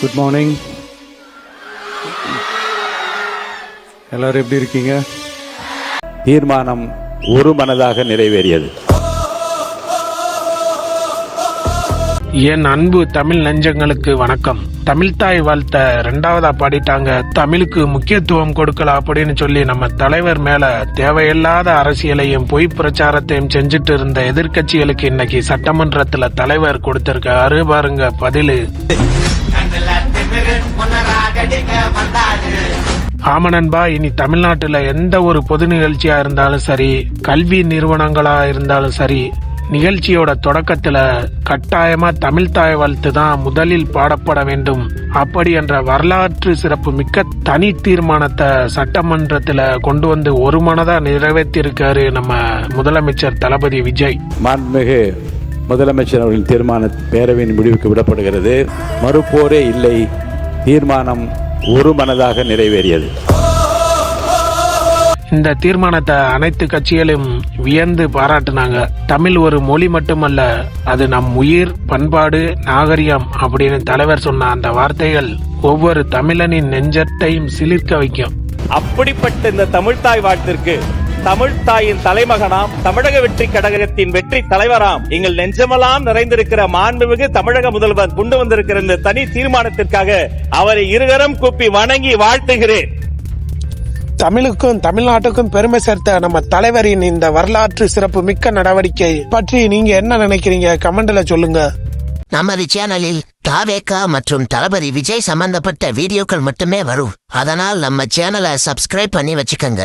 Good morning. எல்லாரும் எப்படி இருக்கீங்க? தீர்மானம் ஒரு மனதாக நிறைவேறியது. என் அன்பு தமிழ் நெஞ்சங்களுக்கு வணக்கம். தமிழ்தாய் வாழ்த்த ரெண்டாவதா பாடிட்டாங்க. தமிழுக்கு முக்கியத்துவம் கொடுக்கல அப்படின்னு சொல்லி நம்ம தலைவர் மேல தேவையில்லாத அரசியலையும் பொய் பிரச்சாரத்தையும் செஞ்சுட்டு இருந்த எதிர்கட்சிகளுக்கு இன்னைக்கு சட்டமன்றத்துல தலைவர் கொடுத்திருக்காரு பாருங்க பதிலு. ஆமனன்பா, இனி தமிழ்நாட்டுல எந்த ஒரு பொது நிகழ்ச்சியா இருந்தாலும் சரி, கல்வி நிறுவனங்களா இருந்தாலும் சரி, நிகழ்ச்சியோட தொடக்கத்துல கட்டாயமா தமிழ்தாய் வாழ்த்து தான் முதலில் பாடப்பட வேண்டும். அப்படி என்ற வரலாற்று சிறப்பு மிக்க தனி தீர்மானத்தை சட்டமன்றத்துல கொண்டு வந்து ஒரு மனதா நிறைவேற்றியிருக்காரு நம்ம முதலமைச்சர் தளபதி விஜய். மாண்புமிகு முதலமைச்சர் அவர்களின் தீர்மான பேரவையின் முடிவுக்கு விடப்படுகிறது. மறுப்போரே இல்லை. தீர்மானம் ஒரு மனதாக நிறைவேறியது. இந்த தீர்மானத்தை அனைத்து கட்சிகளும் வியந்து பாராட்டினாங்க. தமிழ் ஒரு மொழி மட்டுமல்ல, அது நம் உயிர், பண்பாடு, நாகரிகம் அப்படின்னு தலைவர் சொன்ன அந்த வார்த்தைகள் ஒவ்வொரு தமிழனின் நெஞ்சத்தையும் சிலிர்க்க வைக்கும். அப்படிப்பட்ட இந்த தமிழ்தாய் வாழ்த்திற்கு தமிழ்தாயின் தலைமகனாம், தமிழக வெற்றி கழகத்தின் வெற்றி தலைவராம், எங்கள் நெஞ்சமெல்லாம் நிறைந்திருக்கிற மாண்புமிகு தமிழக முதல்வர் கொண்டு வந்திருக்கிற இந்த தனி தீர்மானத்திற்காக அவரை இருகரம் கூப்பி வணங்கி வாழ்த்துகிறேன். தமிழுக்கும் தமிழ்நாட்டுக்கும் பெருமை சேர்த்த நம்ம தலைவரின் இந்த வரலாற்று சிறப்பு மிக்க நடவடிக்கை பற்றி நீங்க என்ன நினைக்கிறீங்க? கமெண்ட்ல சொல்லுங்க. நமது சேனலில் தாவேகா மற்றும் தளபதி விஜய் சம்பந்தப்பட்ட வீடியோக்கள் மட்டுமே வரும். அதனால் நம்ம சேனலை சப்ஸ்கிரைப் பண்ணி வச்சுக்கோங்க.